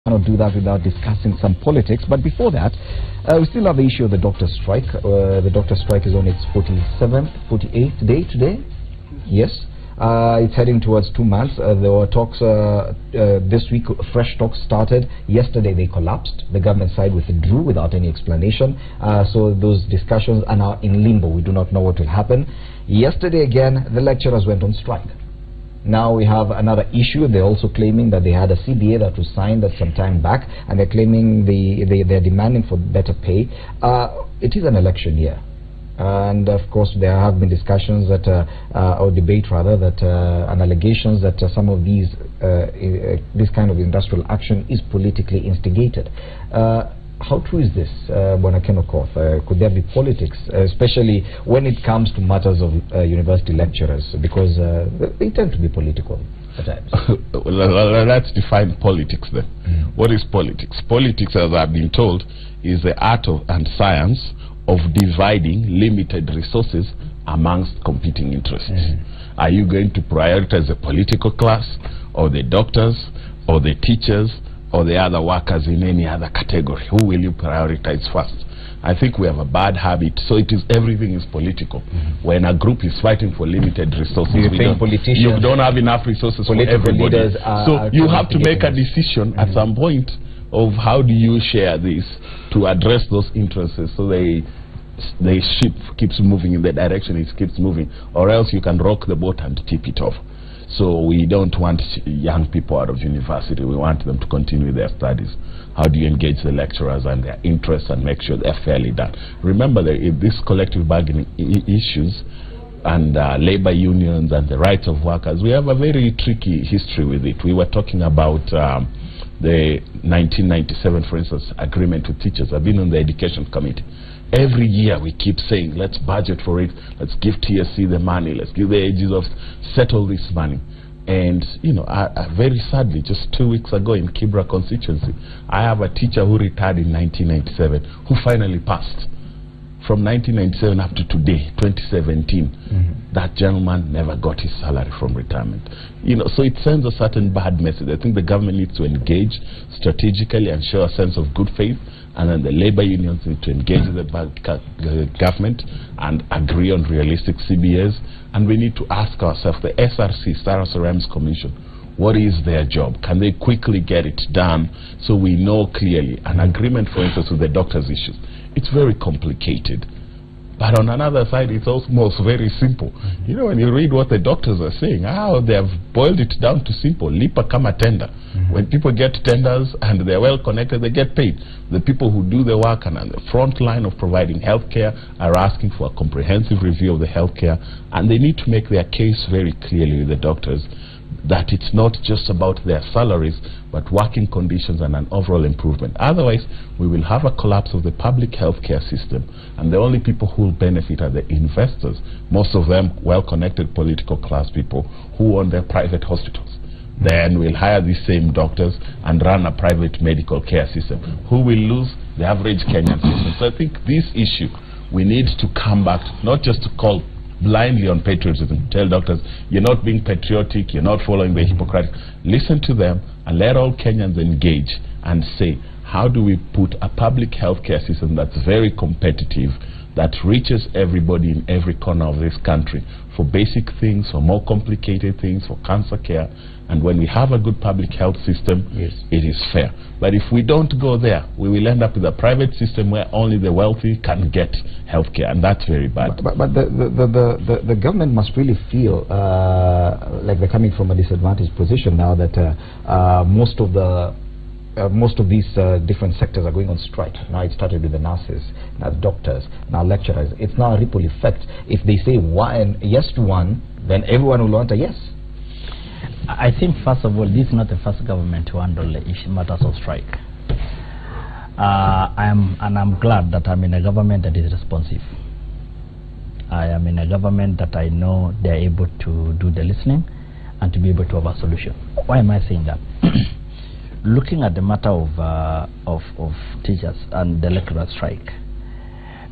cannot do that without discussing some politics. But before that, we still have the issue of the doctor strike. The doctor strike is on its 47th, 48th day today. Yes. It's heading towards 2 months. There were talks this week. Fresh talks started. Yesterday they collapsed. The government side withdrew without any explanation. So those discussions are now in limbo. We do not know what will happen. Yesterday again, the lecturers went on strike. Now we have another issue. They're also claiming that they had a CBA that was signed some time back, and they're claiming they're demanding for better pay. It is an election year. And of course there have been discussions that or debate rather that and allegations that some of these this kind of industrial action is politically instigated. How true is this, Bwana Ken Okoth? Could there be politics, especially when it comes to matters of university lecturers, because they tend to be political at times? Well, let's define politics then. What is politics? Politics, as I've been told, is the art and science of dividing limited resources amongst competing interests. Are you going to prioritize the political class, or the doctors, or the teachers, or the other workers in any other category? Who will you prioritize first? I think we have a bad habit. So it is, everything is political. When a group is fighting for limited resources, you don't have enough resources for everybody. So you have to make a decision at some point of how do you share this to address those interests, so the ship keeps moving in the direction it keeps moving, or else you can rock the boat and tip it off. So we don't want young people out of university. We want them to continue their studies. How do you engage the lecturers and their interests and make sure they're fairly done? Remember that if these collective bargaining issues and labor unions and the rights of workers, we have a very tricky history with it. We were talking about the 1997, for instance, agreement with teachers. I've been on the education committee. Every year we keep saying, let's budget for it, let's give TSC the money, let's give the ages of settle this money. And, you know, very sadly, just 2 weeks ago in Kibra constituency, I have a teacher who retired in 1997, who finally passed. From 1997 up to today, 2017, that gentleman never got his salary from retirement. You know, so it sends a certain bad message. I think the government needs to engage strategically and show a sense of good faith, and then the labor unions need to engage with the government and agree on realistic CBAs. And we need to ask ourselves, the SRC, Sarasaram's Commission, what is their job? Can they quickly get it done so we know clearly? An agreement, for instance, with the doctors' issues, it's very complicated. But on another side, it's almost very simple. You know, when you read what the doctors are saying, how they have boiled it down to simple. Lipa kama tender. When people get tenders and they're well connected, they get paid. The people who do the work and on the front line of providing healthcare are asking for a comprehensive review of the healthcare, and they need to make their case very clearly with the doctors, that it's not just about their salaries, but working conditions and an overall improvement. Otherwise, we will have a collapse of the public healthcare system, and the only people who will benefit are the investors, most of them well-connected political class people who own their private hospitals. Then we'll hire these same doctors and run a private medical care system. Who will lose? The average Kenyan citizen. So I think this issue, we need to come back, not just to call blindly on patriotism, tell doctors, you're not being patriotic, you're not following the Hippocratic. Listen to them and let all Kenyans engage and say, how do we put a public healthcare system that's very competitive, that reaches everybody in every corner of this country, for basic things, for more complicated things, for cancer care. And when we have a good public health system, it is fair. But if we don't go there, we will end up with a private system where only the wealthy can get health care, and that's very bad. But the government must really feel like they're coming from a disadvantaged position now that most of these different sectors are going on strike. Now it started with the nurses, now doctors, now lecturers. It's now a ripple effect. If they say yes to one, then everyone will want a yes. I think, first of all, this is not the first government to handle the matters of strike. I'm glad that I'm in a government that is responsive. I am in a government that I know they're able to do the listening and to be able to have a solution. Why am I saying that? Looking at the matter of teachers and the lecturer strike,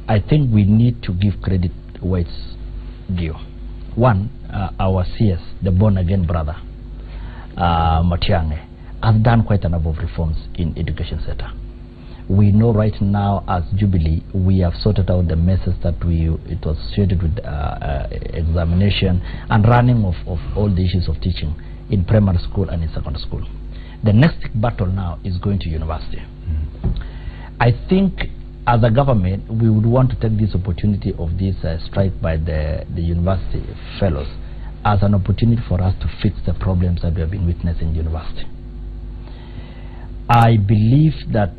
I think we need to give credit where it's due. One, our CS, the born-again brother, Matiang'i, has done quite a number of reforms in education sector. We know right now as Jubilee, we have sorted out the messes that it was associated with examination and running of all the issues of teaching in primary school and in secondary school. The next battle now is going to university. I think as a government, we would want to take this opportunity of this strike by the university fellows as an opportunity for us to fix the problems that we have been witnessing in university. I believe that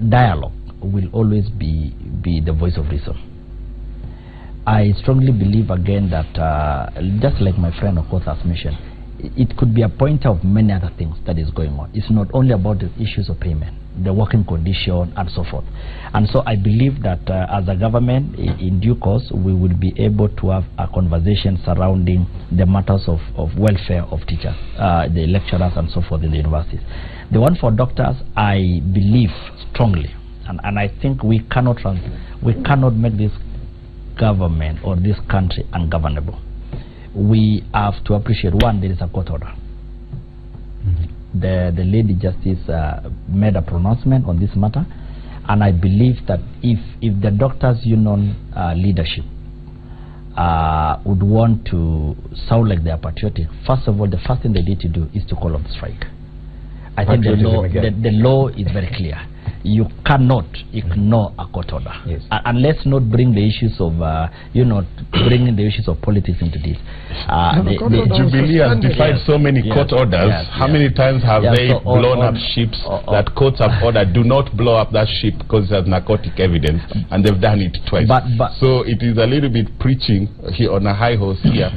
dialogue will always be the voice of reason. I strongly believe again that just like my friend Okoth has mentioned, it could be a pointer of many other things that is going on. It's not only about the issues of payment, the working condition and so forth. And so I believe that as a government, in due course, we will be able to have a conversation surrounding the matters of welfare of teachers, the lecturers and so forth in the universities. The one for doctors, I believe strongly, and I think we cannot make this government or this country ungovernable. We have to appreciate, one, there is a court order. The Lady Justice made a pronouncement on this matter, and I believe that if the doctors' union leadership would want to sound like they are patriotic, first of all, the first thing they need to do is to call off the strike. I think the law is very clear. You cannot ignore a court order, and let's not bring the issues of bringing the issues of politics into this. Jubilee has defied so many court orders. How many times have they blown up ships that courts have ordered? Do not blow up that ship because it has narcotic evidence, and they've done it twice. So it is a little bit preaching here on a high horse here.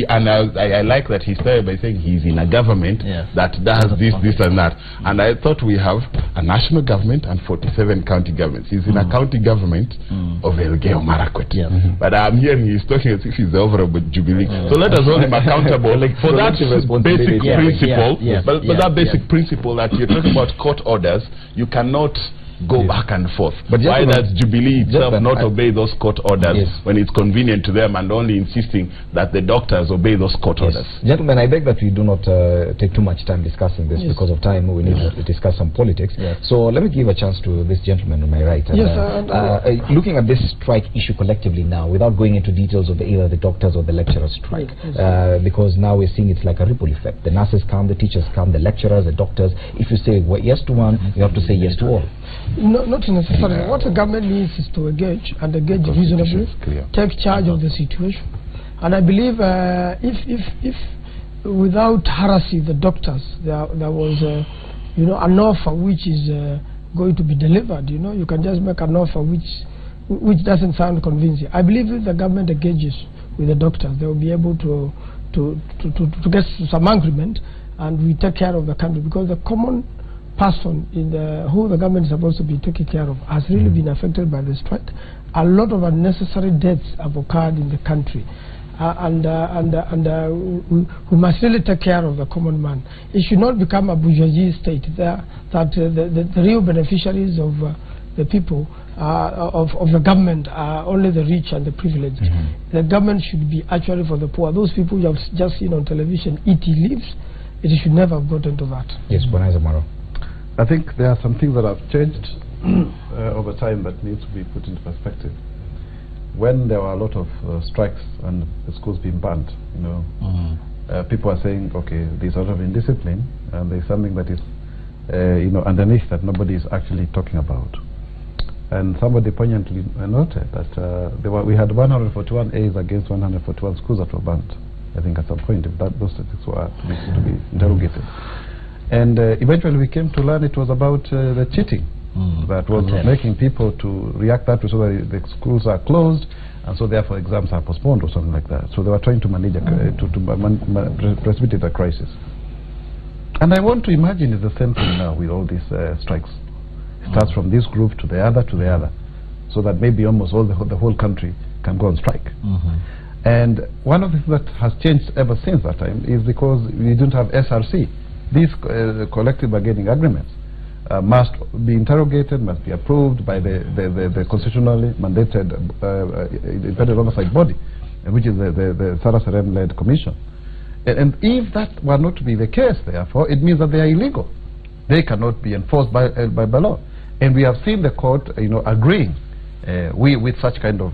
I like that he started by saying he's in a government that does this, and that. And I thought we have a national government and 47 county governments. He's in a county government of Elgeyo Marakwet. But I'm hearing he's talking as if he's the overall Jubilee. So let us hold him accountable for that basic principle. But that basic principle that you're talking about court orders, you cannot go back and forth. But why does Jubilee itself not obey those court orders when it's convenient to them, and only insisting that the doctors obey those court orders? Gentlemen, I beg that we do not take too much time discussing this because of time. We need to discuss some politics. So let me give a chance to this gentleman on my right. And, looking at this strike issue collectively now, without going into details of either the doctors or the lecturers strike, because now we're seeing it's like a ripple effect. The nurses come, the teachers come, the lecturers, the doctors. If you say yes to one, you have to say yes to all. Not necessarily. What the government needs is to engage and engage reasonably, take charge of the situation. And I believe if without harassing the doctors, there was an offer which is going to be delivered. You can just make an offer which doesn't sound convincing. I believe if the government engages with the doctors, they will be able to get some agreement, and we take care of the country, because the common person who the government is supposed to be taking care of has really been affected by the strike. A lot of unnecessary deaths have occurred in the country, we must really take care of the common man. It should not become a bourgeoisie state there, that the real beneficiaries of the people of the government are only the rich and the privileged. The government should be actually for the poor. Those people you have just seen on television eating leaves, it should never have gotten to that. Yes, Bwana Zamaro. I think there are some things that have changed over time that needs to be put into perspective. When there were a lot of strikes and the schools being banned, people are saying, okay, there's a lot of indiscipline, and there's something that is, underneath that nobody is actually talking about. And somebody poignantly noted that we had 141 A's against 141 schools that were banned. I think at some point, if those statistics were to be interrogated. And eventually we came to learn it was about the cheating that was making people to react that way, so that the schools are closed, and so therefore exams are postponed or something like that. So they were trying to manage precipitate a crisis. And I want to imagine it's the same thing now with all these strikes. It starts from this group to the other, so that maybe almost all the whole country can go on strike. And one of the things that has changed ever since that time is because we don't have SRC. These collective bargaining agreements must be interrogated, must be approved by the constitutionally mandated independent oversight body, which is the Sarah Serem-led commission. And if that were not to be the case, therefore, it means that they are illegal. They cannot be enforced by law. And we have seen the court, agreeing with such kind of,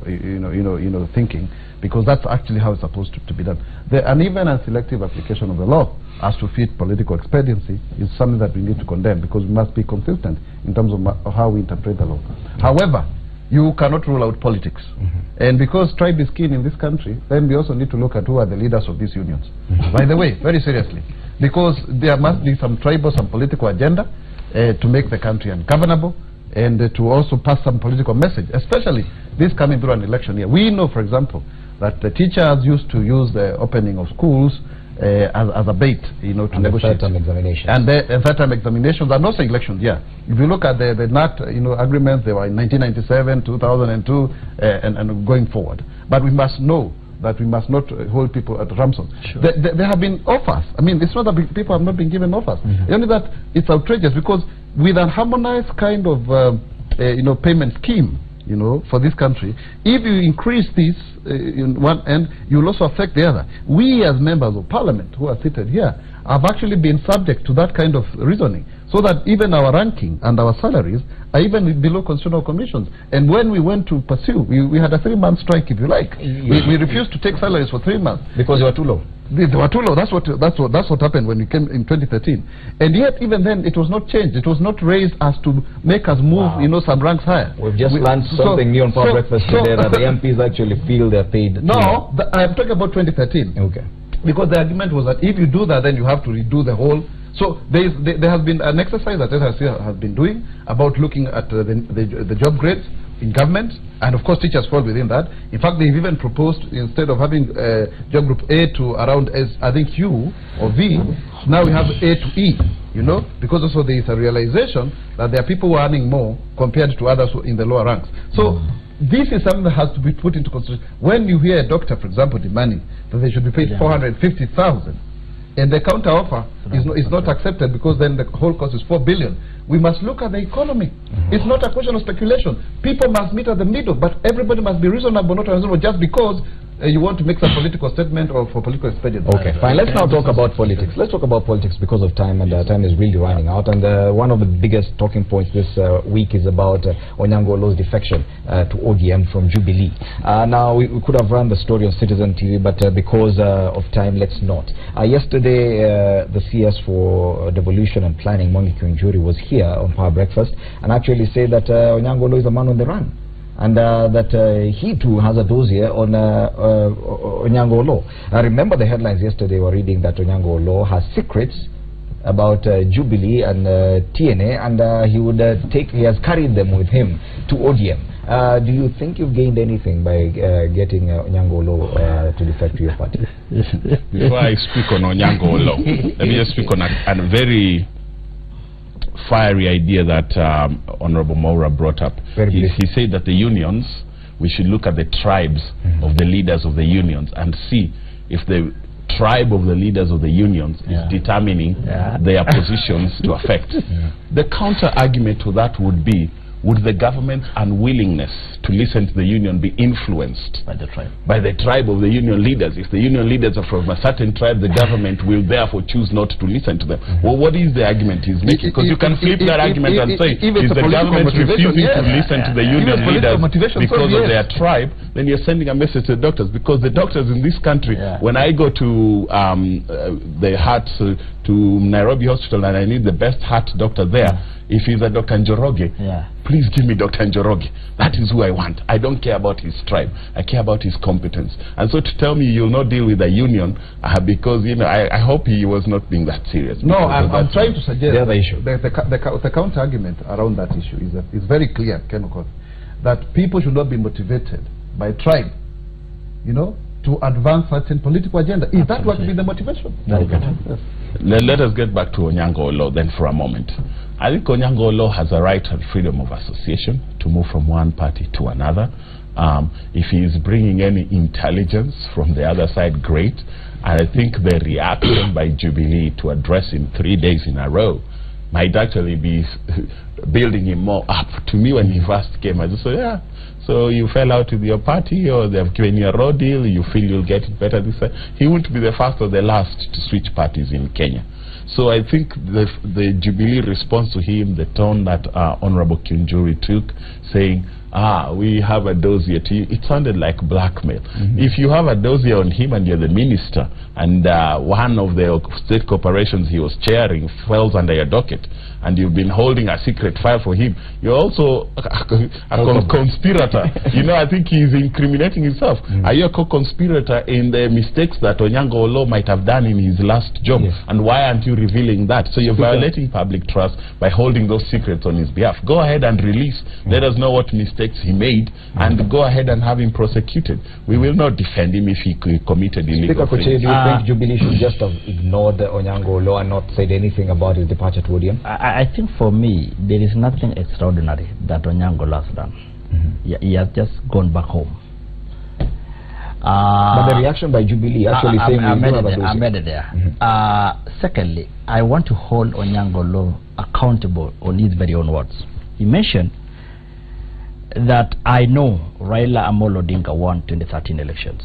thinking, because that's actually how it's supposed to be done. The uneven and selective application of the law as to fit political expediency is something that we need to condemn, because we must be consistent in terms of how we interpret the law. However, you cannot rule out politics. And because tribe is keen in this country, then we also need to look at who are the leaders of these unions. By the way, very seriously, because there must be some tribal, some political agenda to make the country ungovernable, and to also pass some political message, especially this coming through an election year. We know, for example, that the teachers used to use the opening of schools as a bait, to negotiate. Third-term examinations. And third-term examinations, and also elections, yeah. If you look at the NAT, agreements, they were in 1997, 2002, and going forward. But we must know that we must not hold people at ransom. Sure. There have been offers. I mean, it's not that people have not been given offers. Only that it's outrageous, because with a harmonized kind of payment scheme, for this country, if you increase this in one end, you'll also affect the other. We as members of parliament who are seated here have actually been subject to that kind of reasoning, so that even our ranking and our salaries are even below constitutional commissions. And when we went to pursue, we had a 3-month strike, if you like. We refused to take salaries for 3 months. Because they were too low. They were too low. That's what happened when we came in 2013. And yet, even then, it was not changed. It was not raised as to make us move, some ranks higher. We've just learned something new on Power Breakfast today, that the MPs actually feel they're paid. No, I'm talking about 2013. Okay. Because the argument was that if you do that, then you have to redo the whole. So there has been an exercise that SRC has been doing about looking at the job grades in government, and of course teachers fall within that. In fact, they've even proposed, instead of having job group A to around S, I think U or V, now we have A to E, because also there is a realization that there are people who are earning more compared to others in the lower ranks. So this is something that has to be put into consideration. When you hear a doctor, for example, demanding that they should be paid 450,000, and the counter offer is not accepted, because then the whole cost is 4 billion. We must look at the economy. It's not a question of speculation. People must meet at the middle, but everybody must be reasonable, not unreasonable, just because you want to make some political statement or for political expediency. Okay, fine. Let's now talk about politics. Let's talk about politics because of time, and time is really running out. And one of the biggest talking points this week is about Onyango Ollo's defection to ODM from Jubilee. Now, we could have run the story on Citizen TV, but because of time, let's not. Yesterday, the CS for Devolution and Planning, Mwangi Kiunjuri, was here on Power Breakfast and actually said that Onyango Ollo is a man on the run, and that he too has a dossier on Onyango Ollo. I remember the headlines yesterday were reading that Onyango Ollo has secrets about Jubilee and TNA, and he has carried them with him to ODM. Do you think you've gained anything by getting Onyango Ollo to defect to your party? Before I speak on Onyango Ollo, let me just speak on a very fiery idea that Honorable Maura brought up. He said that the unions, we should look at the tribes of the leaders of the unions and see if the tribe of the leaders of the unions is determining their positions to affect. The counter argument to that would be, would the government's unwillingness to listen to the union be influenced by the tribe of the union leaders? If the union leaders are from a certain tribe, the government will therefore choose not to listen to them. Well, what is the argument he's making? Because you can flip that argument and say, if the government refusing to listen to the union leaders because of their tribe, then you're sending a message to the doctors. Because the doctors in this country, when I go to the heart to Nairobi Hospital and I need the best heart doctor there, if he's a Dr. Njoroge, please give me Dr. Njoroge. That is who I want. I don't care about his tribe. I care about his competence. And so to tell me you'll not deal with a union because, I hope he was not being that serious. No, I'm trying to suggest the other issue. The counter argument around that issue is very clear, Kenoko, that people should not be motivated by tribe, to advance certain political agenda. Is that what will be the motivation? Let us get back to Onyango Ollo then for a moment. I think Onyango Ollo has a right and freedom of association to move from one party to another. If he is bringing any intelligence from the other side, great. And I think the reaction by Jubilee to address him 3 days in a row might actually be building him more up. To me, when he first came, I just said, yeah, so you fell out with your party, or they've given you a raw deal, you feel you'll get it better this time. He won't be the first or the last to switch parties in Kenya. So I think the Jubilee response to him, the tone that Honorable Kiunjuri took, saying, we have a dossier to you, it sounded like blackmail. If you have a dossier on him and you're the minister, and one of the state corporations he was chairing falls under your docket, and you've been holding a secret file for him, you're also a conspirator. You know, I think he's incriminating himself. Are you a co-conspirator in the mistakes that Onyango Olo might have done in his last job? Yes. And why aren't you revealing that? So you're violating public trust by holding those secrets on his behalf. Go ahead and release. Let us know what mistakes he made, and go ahead and have him prosecuted. We will not defend him if he committed illegal things. Do you think Jubilee should just have ignored Onyango Olo and not said anything about his departure to ODM? I think for me, there is nothing extraordinary that Onyango Olo has done. He has just gone back home. But the reaction by Jubilee actually saying I made it there. Secondly, I want to hold Onyango Olo accountable on his very own words. He mentioned that I know Raila Amolo Odinga won 2013 elections,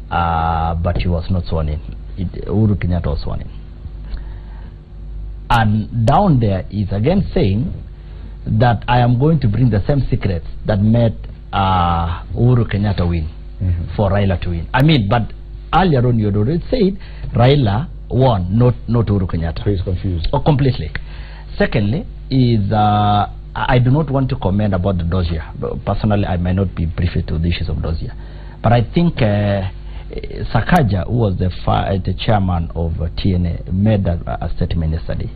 but he was not sworn in. Uhuru Kenyatta was sworn in. And down there is again saying that I am going to bring the same secrets that made Uhuru Kenyatta win for Raila to win. I mean, but earlier on you had already said Raila won, not Uhuru Kenyatta. He's confused. Oh, completely. Secondly is I do not want to comment about the dossier. Personally, I may not be privy to the issues of dossier, but I think Sakaja, who was the chairman of TNA, made a statement yesterday,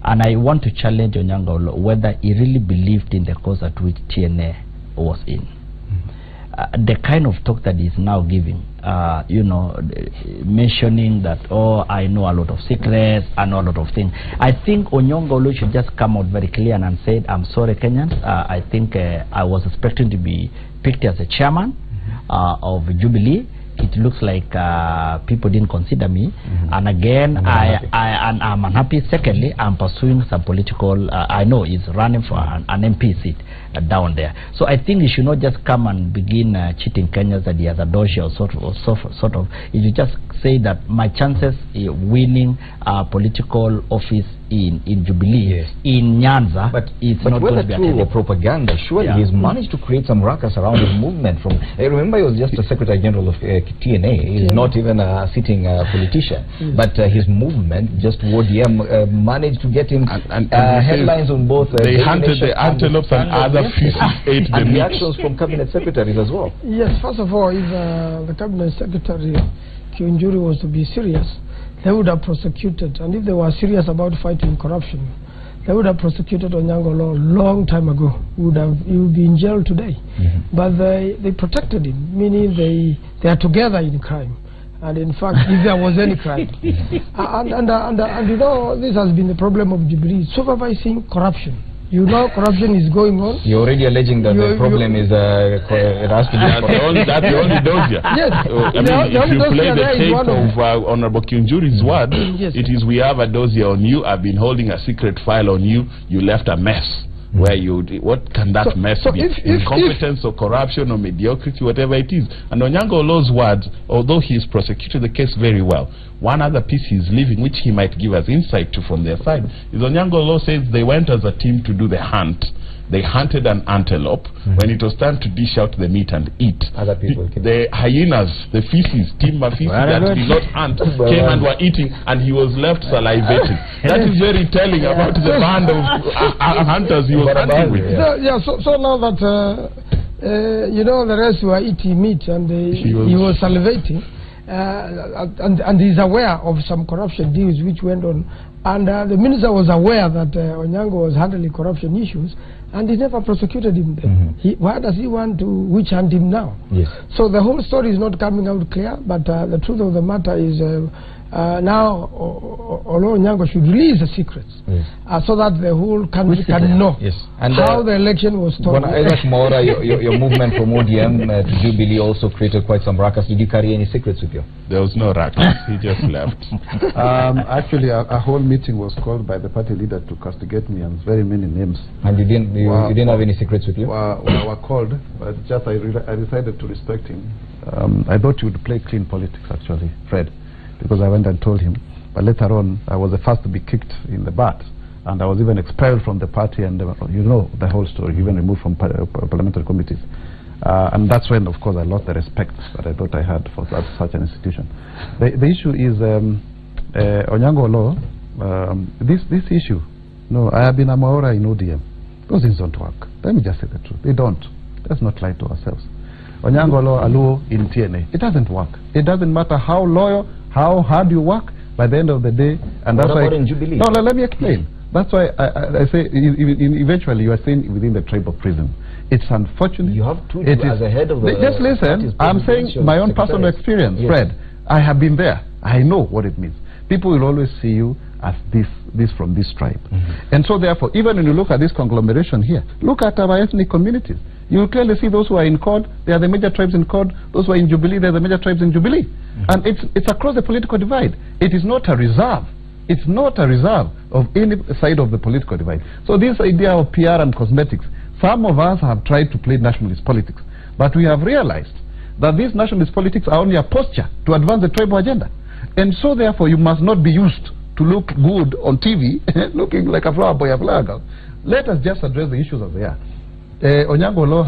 and I want to challenge Onyango Olo whether he really believed in the cause at which TNA was in. The kind of talk that he's now giving, you know, mentioning that, oh, I know a lot of secrets, I know a lot of things. I think Onyango Olo should just come out very clear and said, I'm sorry, Kenyans. I think I was expecting to be picked as a chairman of Jubilee. It looks like people didn't consider me, and again I'm unhappy. Secondly, I'm pursuing some political I know he's running for an MP seat down there, so I think he should not just come and begin cheating Kenyans that he has a dossier or sort of. He should just say that my chances winning political office in Jubilee, in Nyanza, but not whether true or propaganda, surely he's managed to create some ruckus around his movement. From remember, he was just a Secretary General of TNA. He's not even a sitting politician, but his movement, just ODM, managed to get him headlines on both. They hunted the antelopes and other feces ate the meat. Reactions from cabinet secretaries as well. Yes, first of all, if the cabinet secretary Kiunjuri was to be serious, they would have prosecuted, and if they were serious about fighting corruption, they would have prosecuted Onyango Olo a long time ago. He would be in jail today. But they protected him, meaning they are together in crime. And in fact, if there was any crime, and you know, this has been the problem of Jubilee, supervising corruption. You know, corruption is going on. You're already alleging that the problem is it has to be. That's the only dossier. Yes. I mean, if you play the tape of Honorable Kiunjuri's word, it is, we have a dossier on you. I've been holding a secret file on you. You left a mess. Where what can that mess be? Incompetence or corruption or mediocrity, whatever it is. And Onyango Olo's words, although he's prosecuted the case very well, one other piece he's leaving, which he might give us insight to from their side, is Onyango Olo says they went as a team to do the hunt. They hunted an antelope. When it was time to dish out the meat and eat, other people the hyenas, the feces, timber feces that did not hunt, came and were eating, and he was left salivating. That is very telling about the band of hunters he was hunting with. So now that you know, the rest were eating meat and he was salivating, and he's aware of some corruption deals which went on, and the minister was aware that Onyango was handling corruption issues, and he never prosecuted him then. Why does he want to witch hunt him now? Yes. So the whole story is not coming out clear, but the truth of the matter is now Olo Onyango should release the secrets so that the whole country can know and how the election was stolen. Isaac Mwaura, your movement from ODM to Jubilee also created quite some ruckus. Did you carry any secrets with you? There was no ruckus. He just left. Actually, a whole meeting was called by the party leader to castigate me and very many names. And you didn't have any secrets with you? Were called, but just I decided to respect him. I thought you would play clean politics, actually, Fred, because I went and told him. But later on, I was the first to be kicked in the butt, and I was even expelled from the party, and you know the whole story, even removed from parliamentary committees. And that's when, of course, I lost the respect that I thought I had for such an institution. The issue is Onyango Law. This issue, no, I have been a Mwaura in ODM. Those things don't work. Let me just say the truth. They don't. Let's not lie to ourselves. Onyango Law, Aluo in TNA. It doesn't work. It doesn't matter how loyal, how hard you work. By the end of the day, and that's why. In Jubilee? No, let me explain. That's why I say eventually you are saying within the tribe of prison. It's unfortunate. You have to as a head of the. Just listen. I'm saying my own personal experience, Fred. I have been there. I know what it means. People will always see you as this from this tribe, and so therefore, even when you look at this conglomeration here, look at our ethnic communities. You will clearly see those who are in CORD, they are the major tribes in CORD. Those who are in Jubilee, they are the major tribes in Jubilee. And it's across the political divide. It is not a reserve. It's not a reserve of any side of the political divide. So this idea of PR and cosmetics, some of us have tried to play nationalist politics. But we have realized that these nationalist politics are only a posture to advance the tribal agenda. And so therefore, you must not be used to look good on TV, looking like a flower boy, a flower girl. Let us just address the issues as they are. Onyango Law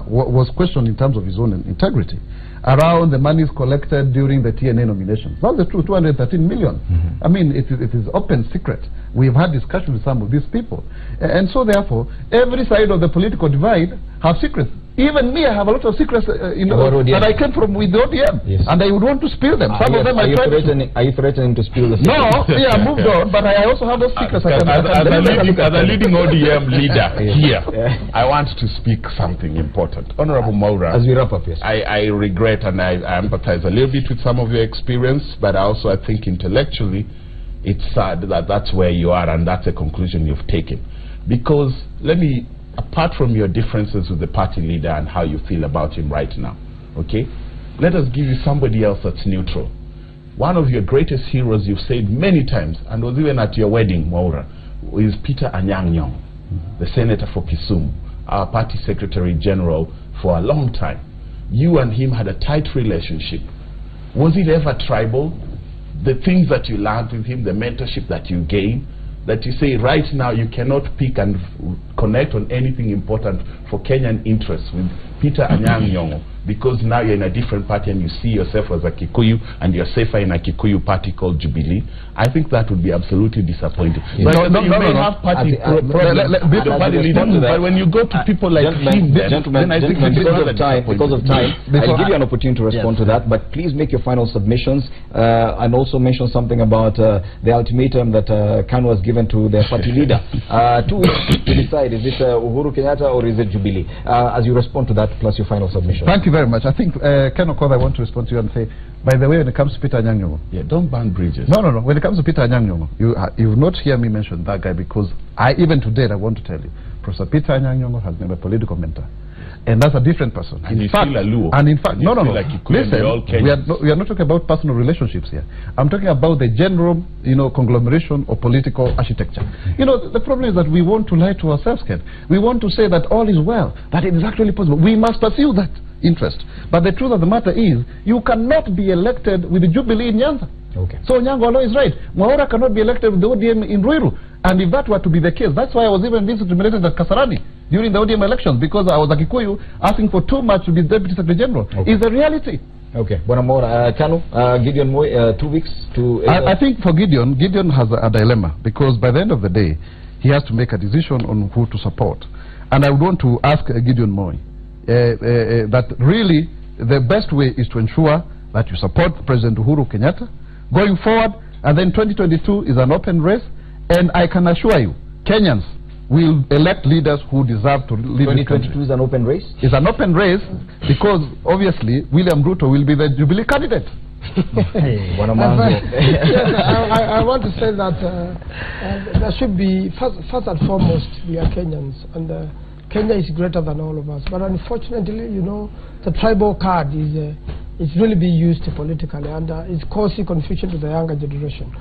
was questioned in terms of his own integrity around the monies collected during the TNA nominations. That's the truth, 213 million. I mean, it is open secret. We've had discussions with some of these people. And so therefore, every side of the political divide have secrets. Even me, I have a lot of secrets, that I came from with ODM, and I would want to spill them. Some of them I tried to. Are you threatening to spill the secrets? No, yeah, moved on, but I also have those secrets. As a leading ODM leader here, I want to speak something important. Honorable Mwaura, as we wrap up, yes. I regret and I empathize a little bit with some of your experience, but also I think intellectually it's sad that that's where you are and that's a conclusion you've taken. Because apart from your differences with the party leader and how you feel about him right now, okay, let us give you somebody else that's neutral. One of your greatest heroes, you've said many times, and was even at your wedding, Mwaura, is Peter Anyang' Nyong'o, the senator for Kisumu, our party secretary general for a long time. You and him had a tight relationship. Was it ever tribal? The things that you learned with him, the mentorship that you gained, that you say right now you cannot pick and connect on anything important for Kenyan interests with Peter Anyang' Nyong'o, because now you're in a different party and you see yourself as a Kikuyu and you're safer in a Kikuyu party called Jubilee. I think that would be absolutely disappointing. But you may have party problems with the party leader, but when you go to people like him, then I think because of time, I'll give you an opportunity to respond to that, but please make your final submissions and also mention something about the ultimatum that Kanu has given to their party leader. 2 weeks to decide, is it Uhuru Kenyatta or is it Jubilee? As you respond to that, plus your final submission. Thank you very much. I think, Ken Okoth, I want to respond to you and say, by the way, when it comes to Peter Anyang' Nyong'o, yeah, don't burn bridges. No. When it comes to Peter Anyang' Nyong'o, you will not hear me mention that guy, because even today, I want to tell you, Professor Peter Anyang' Nyong'o has been a political mentor. And that's a different person. And in fact, no. Listen, we are not talking about personal relationships here. I'm talking about the general, conglomeration of political architecture. The problem is that we want to lie to ourselves, Ken. We want to say that all is well, that it is actually possible. We must pursue that interest. But the truth of the matter is, you cannot be elected with the Jubilee in Nyanza. Okay. So Onyango Law is right. Mwaura cannot be elected with the ODM in Ruiru. And if that were to be the case, that's why I was even discriminated at Kasarani during the ODM elections, because I was a Kikuyu asking for too much to be Deputy Secretary General. Okay. It's a reality. Okay. Bwana Mwaura, Kanu, Gideon Moi, 2 weeks to... I think for Gideon has a dilemma, because by the end of the day, he has to make a decision on who to support. And I would want to ask Gideon Moi that really the best way is to ensure that you support President Uhuru Kenyatta going forward, and then 2022 is an open race, and I can assure you, Kenyans will elect leaders who deserve to lead. 2022 is an open race? It's an open race because obviously William Ruto will be the Jubilee candidate. I want to say that there should be, first and foremost, we are Kenyans, and Kenya is greater than all of us. But unfortunately, you know, the tribal card is it's really being used politically, and it's causing confusion to the younger generation.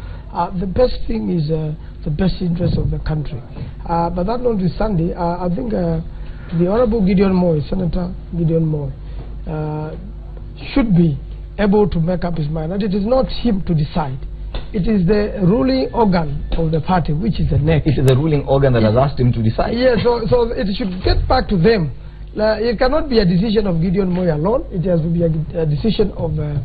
The best thing is the best interest of the country. But that notwithstanding, I think the Honorable Gideon Moi, Senator Gideon Moi, should be able to make up his mind. And it is not him to decide. It is the ruling organ of the party, which is the NEC. It is the ruling organ that has asked him to decide. Yes, so it should get back to them. It cannot be a decision of Gideon Moi alone. It has to be a decision of the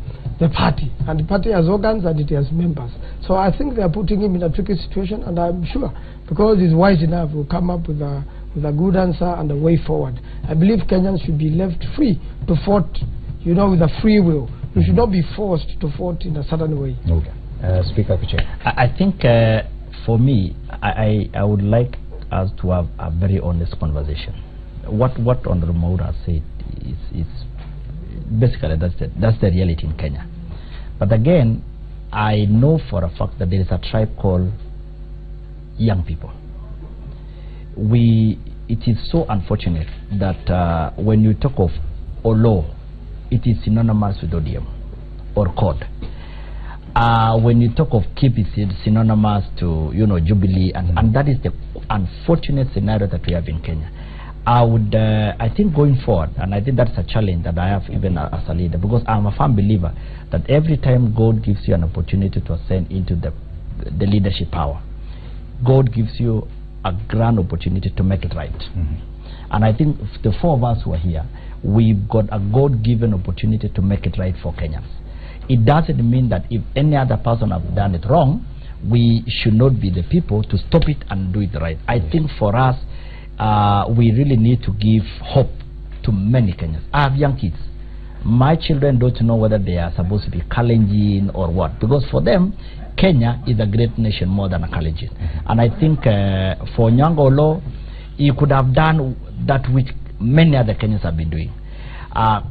party. And the party has organs and it has members. So I think they are putting him in a tricky situation, and I'm sure, because he's wise enough, will come up with a good answer and a way forward. I believe Kenyans should be left free to vote, you know, with a free will. We should not be forced to vote in a certain way. Okay. Speaker Piche. I think for me, I would like us to have a very honest conversation. What Honorable Maura said is basically that's the reality in Kenya. But again, I know for a fact that there is a tribe called young people. It is so unfortunate that when you talk of Olo, it is synonymous with ODM or CORD. When you talk of KIP, it's synonymous to, you know, Jubilee, and that is the unfortunate scenario that we have in Kenya. I think going forward, and I think that's a challenge that I have even as a leader, because I'm a firm believer that every time God gives you an opportunity to ascend into the leadership power, God gives you a grand opportunity to make it right. And I think the four of us who are here, we've got a God-given opportunity to make it right for Kenyans. It doesn't mean that if any other person have done it wrong, we should not be the people to stop it and do it right. I think for us, we really need to give hope to many Kenyans. I have young kids. My children don't know whether they are supposed to be Kalenjin or what, because for them, Kenya is a great nation more than a Kalenjin. And I think for Nyango Olo, he could have done that which many other Kenyans have been doing.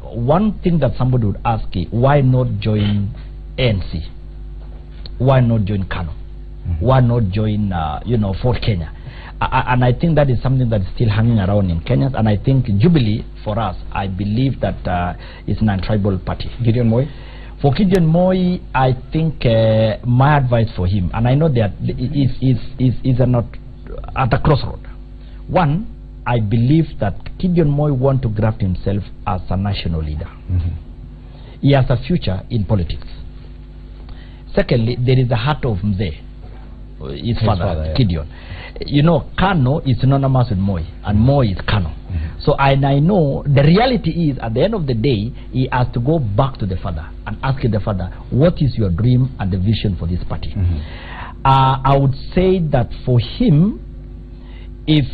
One thing that somebody would ask is, why not join ANC? Why not join Kano? Why not join, Fort Kenya? And I think that is something that is still hanging around in Kenya. And I think Jubilee, for us, I believe that it's a non-tribal party. Gideon Moi? For Gideon Moi, I think my advice for him, and I know that is not at a crossroad. One, I believe that Gideon Moi wants to graft himself as a national leader. He has a future in politics. Secondly, there is the heart of Mzee, his father, Gideon. You know, Kano is synonymous with Moi, and Moi is Kano. So I know the reality is, at the end of the day, he has to go back to the father and ask the father, what is your dream and the vision for this party? I would say that for him, if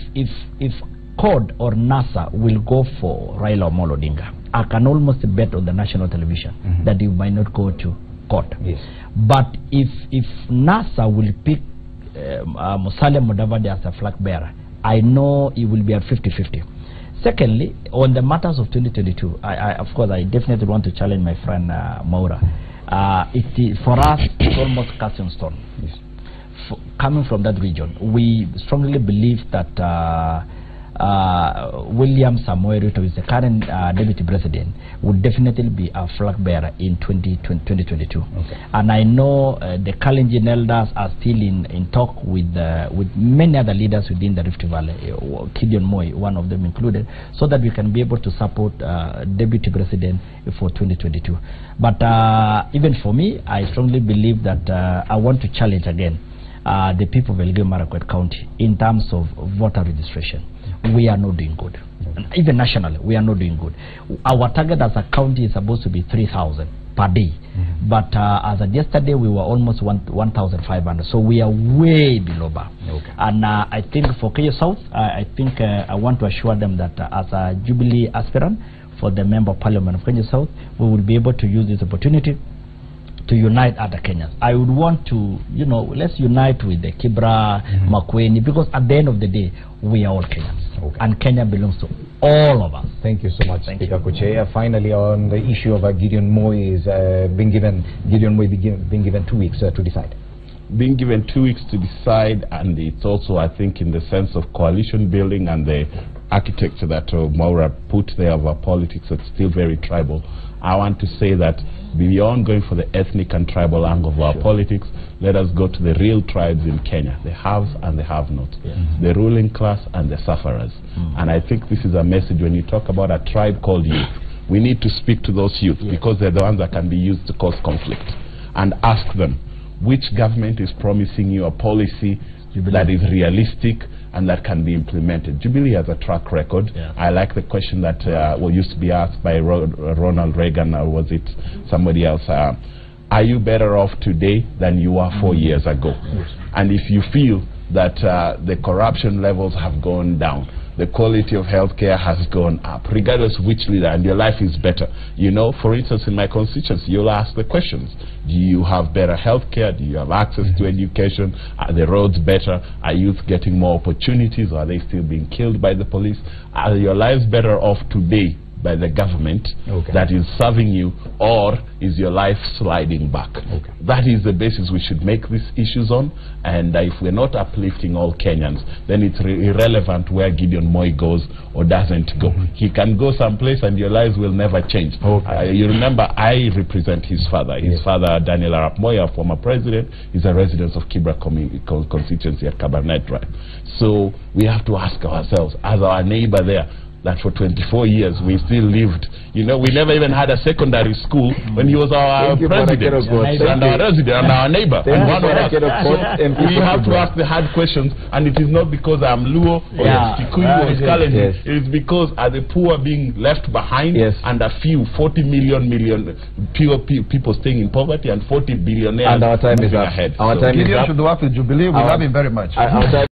CORD or NASA will go for Raila Amolo Odinga, I can almost bet on the national television that he might not go to CORD. Yes. But if NASA will pick Musalia Mudavadi as a flag bearer, I know it will be at 50-50. Secondly, on the matters of 2022, of course, I definitely want to challenge my friend Maura. For us, it's almost cast in stone. Yes. Coming from that region, we strongly believe that William Samoei Ruto, who is the current deputy president, would definitely be a flag bearer in 2022. Okay. And I know the Kalenjin elders are still in talk with many other leaders within the Rift Valley, Gideon Moi, one of them included, so that we can be able to support deputy president for 2022. But even for me, I strongly believe that I want to challenge again the people of Elgeyo Marakwet County in terms of voter registration. We are not doing good. Even nationally, we are not doing good. Our target as a county is supposed to be 3,000 per day. But as of yesterday, we were almost 1,500. So we are way below bar. Okay. And I think for Keyo South, I think I want to assure them that as a Jubilee aspirant for the Member of Parliament of Keyo South, we will be able to use this opportunity to unite other Kenyans. I would want to, you know, let's unite with the Kibra, Makueni, because at the end of the day, we are all Kenyans. Okay. And Kenya belongs to all of us. Thank you so much, Thank Speaker you. Kuchea. Finally, on the issue of Gideon Moi is being given 2 weeks to decide. Being given 2 weeks to decide, and it's also, I think, in the sense of coalition building and the architecture that Maura put there of our politics that's still very tribal. I want to say that beyond going for the ethnic and tribal angle of our politics, let us go to the real tribes in Kenya, the haves and the have-nots, the ruling class and the sufferers. And I think this is a message when you talk about a tribe called youth. We need to speak to those youth because they're the ones that can be used to cause conflict, and ask them, which government is promising you a policy that is realistic and that can be implemented? Jubilee has a track record. I like the question that used to be asked by Ronald Reagan, or was it somebody else? Are you better off today than you were 4 years ago? And if you feel that the corruption levels have gone down, the quality of healthcare has gone up, regardless of which leader, and your life is better. You know, for instance, in my constituency, you'll ask the questions. Do you have better healthcare? Do you have access to education? Are the roads better? Are youth getting more opportunities? Or are they still being killed by the police? Are your lives better off today by the government that is serving you, or is your life sliding back? That is the basis we should make these issues on, and if we're not uplifting all Kenyans, then it's irrelevant where Gideon Moi goes or doesn't go. He can go someplace and your lives will never change. You remember, I represent his father. His father, Daniel Arap Moi, a former president, is a resident of Kibra constituency at Kabarnet Drive. So we have to ask ourselves, as our neighbor there, that for 24 years we still lived. You know, we never even had a secondary school when he was our president and our resident and our neighbor. And one of us. So we have to ask the hard questions, and it is not because I'm Luo or Kikuyu or Kalenjin. It is because are the poor being left behind, and a few 40 million people staying in poverty and 40 billionaires and our time is up. Ahead. Our time is up. Gideon should work with Jubilee. We love him very much.